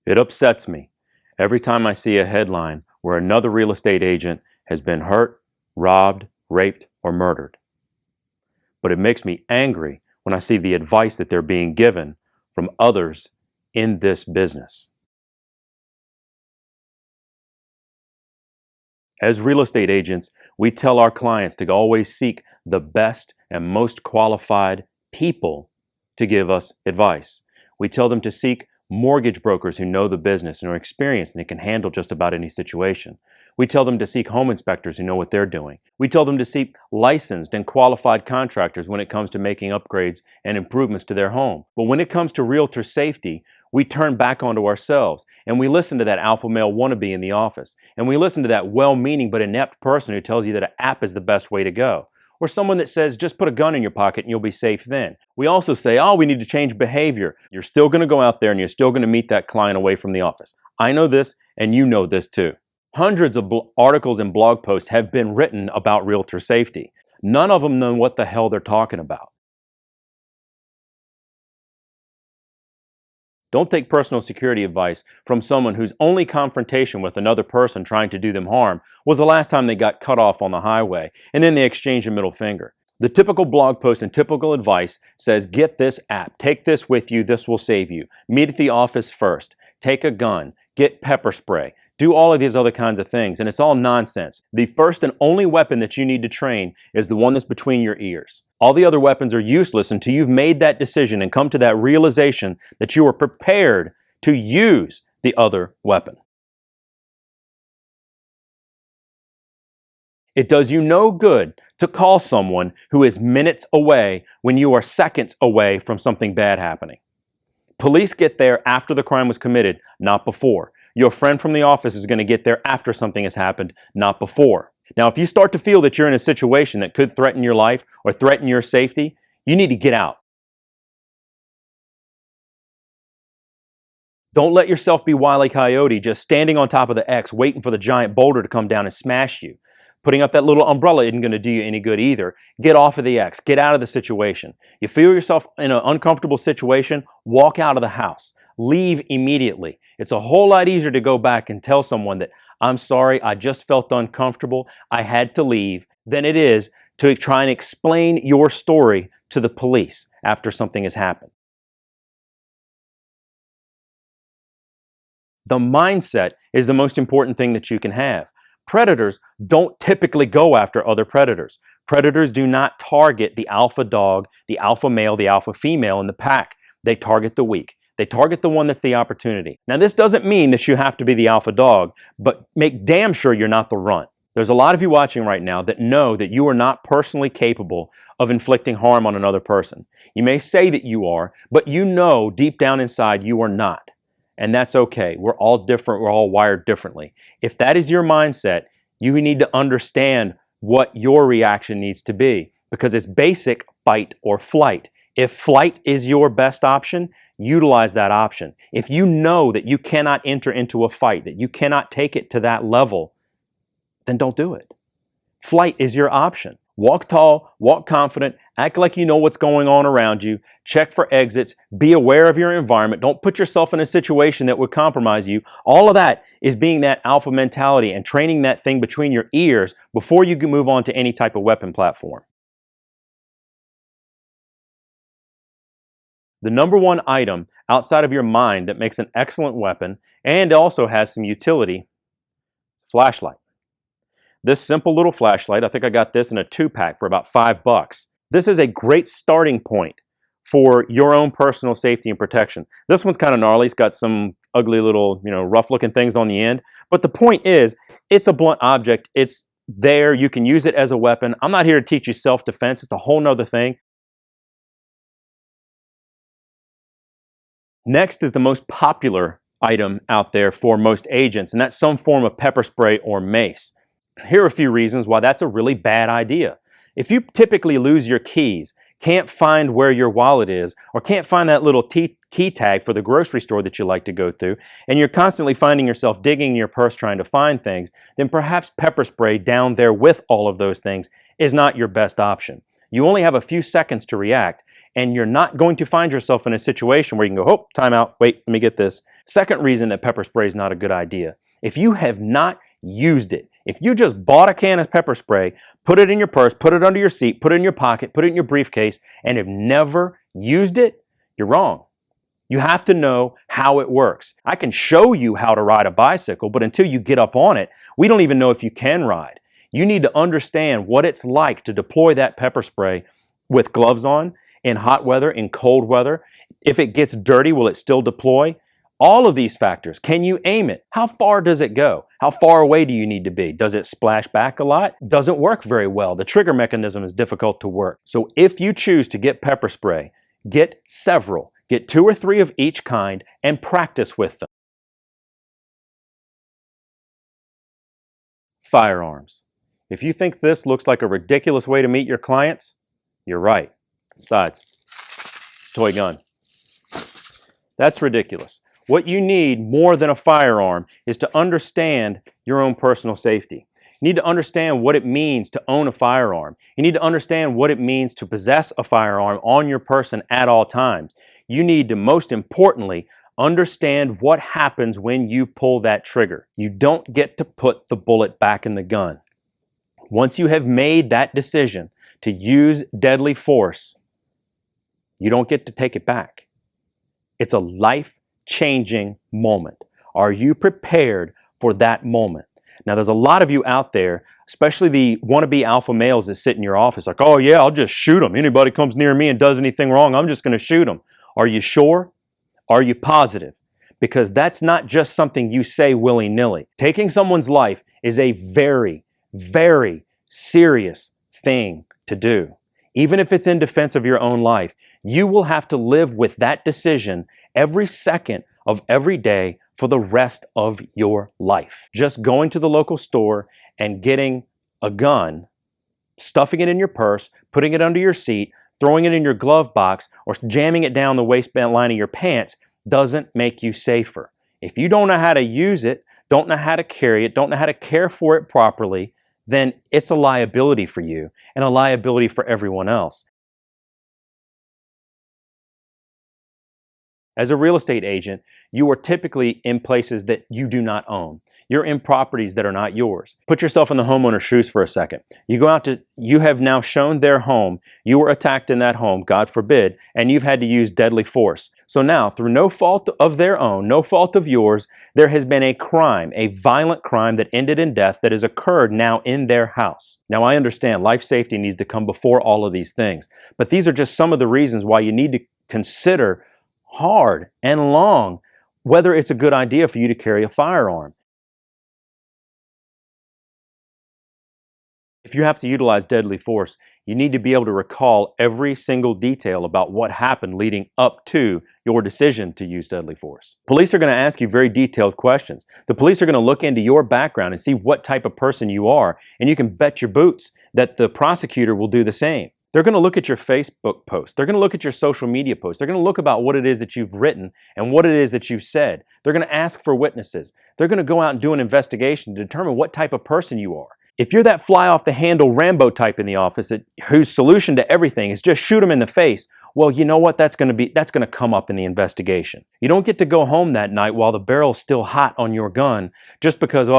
It upsets me every time I see a headline where another real estate agent has been hurt, robbed, raped, or murdered. But it makes me angry when I see the advice that they're being given from others in this business. As real estate agents, we tell our clients to always seek the best and most qualified people to give us advice. We tell them to seek mortgage brokers who know the business and are experienced and can handle just about any situation. We tell them to seek home inspectors who know what they're doing. We tell them to seek licensed and qualified contractors when it comes to making upgrades and improvements to their home. But when it comes to realtor safety, we turn back onto ourselves and we listen to that alpha male wannabe in the office. And we listen to that well-meaning but inept person who tells you that an app is the best way to go. Or someone that says, just put a gun in your pocket and you'll be safe then. We also say, oh, we need to change behavior. You're still going to go out there and you're still going to meet that client away from the office. I know this and you know this too. Hundreds of articles and blog posts have been written about realtor safety. None of them know what the hell they're talking about. Don't take personal security advice from someone whose only confrontation with another person trying to do them harm was the last time they got cut off on the highway, and then they exchanged a middle finger. The typical blog post and typical advice says, get this app, take this with you, this will save you. Meet at the office first, take a gun, get pepper spray, do all of these other kinds of things, and it's all nonsense. The first and only weapon that you need to train is the one that's between your ears. All the other weapons are useless until you've made that decision and come to that realization that you are prepared to use the other weapon. It does you no good to call someone who is minutes away when you are seconds away from something bad happening. Police get there after the crime was committed, not before. Your friend from the office is going to get there after something has happened, not before. Now, if you start to feel that you're in a situation that could threaten your life or threaten your safety, you need to get out. Don't let yourself be Wile E. Coyote just standing on top of the X waiting for the giant boulder to come down and smash you. Putting up that little umbrella isn't going to do you any good either. Get off of the X. Get out of the situation. You feel yourself in an uncomfortable situation, walk out of the house. Leave immediately. It's a whole lot easier to go back and tell someone that, I'm sorry, I just felt uncomfortable, I had to leave, than it is to try and explain your story to the police after something has happened. The mindset is the most important thing that you can have. Predators don't typically go after other predators. Predators do not target the alpha dog, the alpha male, the alpha female in the pack. They target the weak. They target the one that's the opportunity. Now, this doesn't mean that you have to be the alpha dog, but make damn sure you're not the runt. There's a lot of you watching right now that know that you are not personally capable of inflicting harm on another person. You may say that you are, but you know deep down inside you are not. And that's okay. We're all different. We're all wired differently. If that is your mindset, you need to understand what your reaction needs to be, because it's basic fight or flight. If flight is your best option, utilize that option. If you know that you cannot enter into a fight, that you cannot take it to that level, then don't do it. Flight is your option. Walk tall, walk confident, act like you know what's going on around you, check for exits, be aware of your environment, don't put yourself in a situation that would compromise you. All of that is being that alpha mentality and training that thing between your ears before you can move on to any type of weapon platform. The number one item outside of your mind that makes an excellent weapon and also has some utility is a flashlight. This simple little flashlight, I think I got this in a 2-pack for about $5. This is a great starting point for your own personal safety and protection. This one's kind of gnarly. It's got some ugly little, rough looking things on the end. But the point is, it's a blunt object. It's there. You can use it as a weapon. I'm not here to teach you self-defense. It's a whole nother thing. Next is the most popular item out there for most agents, and that's some form of pepper spray or mace. Here are a few reasons why that's a really bad idea. If you typically lose your keys, can't find where your wallet is, or can't find that little key tag for the grocery store that you like to go to, and you're constantly finding yourself digging in your purse trying to find things, then perhaps pepper spray down there with all of those things is not your best option. You only have a few seconds to react, and you're not going to find yourself in a situation where you can go, oh, time out, wait, let me get this. Second reason that pepper spray is not a good idea. If you have not used it, if you just bought a can of pepper spray, put it in your purse, put it under your seat, put it in your pocket, put it in your briefcase, and have never used it, you're wrong. You have to know how it works. I can show you how to ride a bicycle, but until you get up on it, we don't even know if you can ride. You need to understand what it's like to deploy that pepper spray with gloves on, in hot weather, in cold weather. If it gets dirty, will it still deploy? All of these factors. Can you aim it? How far does it go? How far away do you need to be? Does it splash back a lot? Doesn't work very well. The trigger mechanism is difficult to work. So if you choose to get pepper spray, get several. Get 2 or 3 of each kind and practice with them. Firearms. If you think this looks like a ridiculous way to meet your clients, you're right. Besides, it's a toy gun. That's ridiculous. What you need more than a firearm is to understand your own personal safety. You need to understand what it means to own a firearm. You need to understand what it means to possess a firearm on your person at all times. You need to, most importantly, understand what happens when you pull that trigger. You don't get to put the bullet back in the gun. Once you have made that decision to use deadly force, you don't get to take it back. It's a life-changing moment. Are you prepared for that moment? Now, there's a lot of you out there, especially the wannabe alpha males that sit in your office like, oh yeah, I'll just shoot them. Anybody comes near me and does anything wrong, I'm just going to shoot them. Are you sure? Are you positive? Because that's not just something you say willy-nilly. Taking someone's life is a very, very serious thing to do. Even if it's in defense of your own life, you will have to live with that decision every second of every day for the rest of your life. Just going to the local store and getting a gun, stuffing it in your purse, putting it under your seat, throwing it in your glove box, or jamming it down the waistline of your pants doesn't make you safer. If you don't know how to use it, don't know how to carry it, don't know how to care for it properly, then it's a liability for you and a liability for everyone else. As a real estate agent, you are typically in places that you do not own. You're in properties that are not yours. Put yourself in the homeowner's shoes for a second. You have now shown their home, you were attacked in that home, God forbid, and you've had to use deadly force. So now, through no fault of their own, no fault of yours, there has been a crime, a violent crime that ended in death that has occurred now in their house. Now, I understand life safety needs to come before all of these things, but these are just some of the reasons why you need to consider hard and long whether it's a good idea for you to carry a firearm. If you have to utilize deadly force, you need to be able to recall every single detail about what happened leading up to your decision to use deadly force. Police are going to ask you very detailed questions. The police are going to look into your background and see what type of person you are, and you can bet your boots that the prosecutor will do the same. They're going to look at your Facebook posts. They're going to look at your social media posts. They're going to look about what it is that you've written and what it is that you've said. They're going to ask for witnesses. They're going to go out and do an investigation to determine what type of person you are. If you're that fly off the handle Rambo type in the office whose solution to everything is just shoot him in the face, well, you know what? That's going to come up in the investigation. You don't get to go home that night while the barrel's still hot on your gun just because,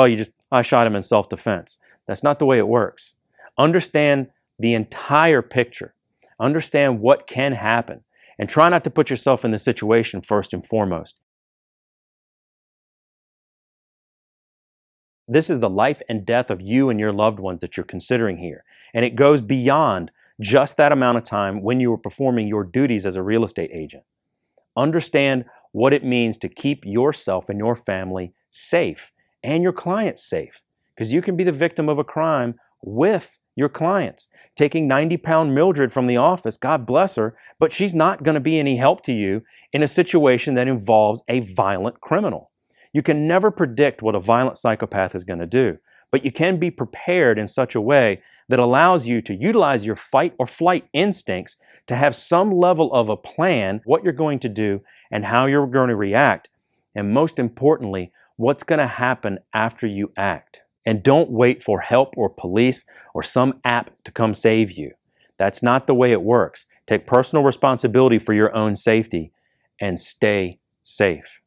I shot him in self-defense. That's not the way it works. Understand the entire picture. Understand what can happen, and try not to put yourself in the situation first and foremost. This is the life and death of you and your loved ones that you're considering here. And it goes beyond just that amount of time when you were performing your duties as a real estate agent. Understand what it means to keep yourself and your family safe and your clients safe, because you can be the victim of a crime with your clients. Taking 90-pound Mildred from the office, God bless her, but she's not going to be any help to you in a situation that involves a violent criminal. You can never predict what a violent psychopath is going to do, but you can be prepared in such a way that allows you to utilize your fight or flight instincts to have some level of a plan, what you're going to do and how you're going to react, and most importantly, what's going to happen after you act. And don't wait for help or police or some app to come save you. That's not the way it works. Take personal responsibility for your own safety and stay safe.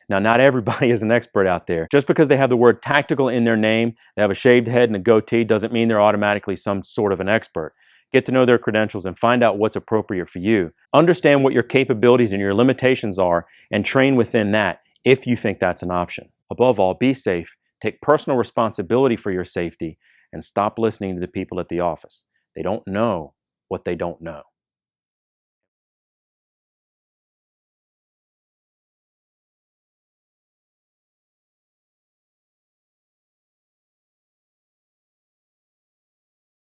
Now, not everybody is an expert out there. Just because they have the word tactical in their name, they have a shaved head and a goatee, doesn't mean they're automatically some sort of an expert. Get to know their credentials and find out what's appropriate for you. Understand what your capabilities and your limitations are and train within that if you think that's an option. Above all, be safe, take personal responsibility for your safety, and stop listening to the people at the office. They don't know what they don't know.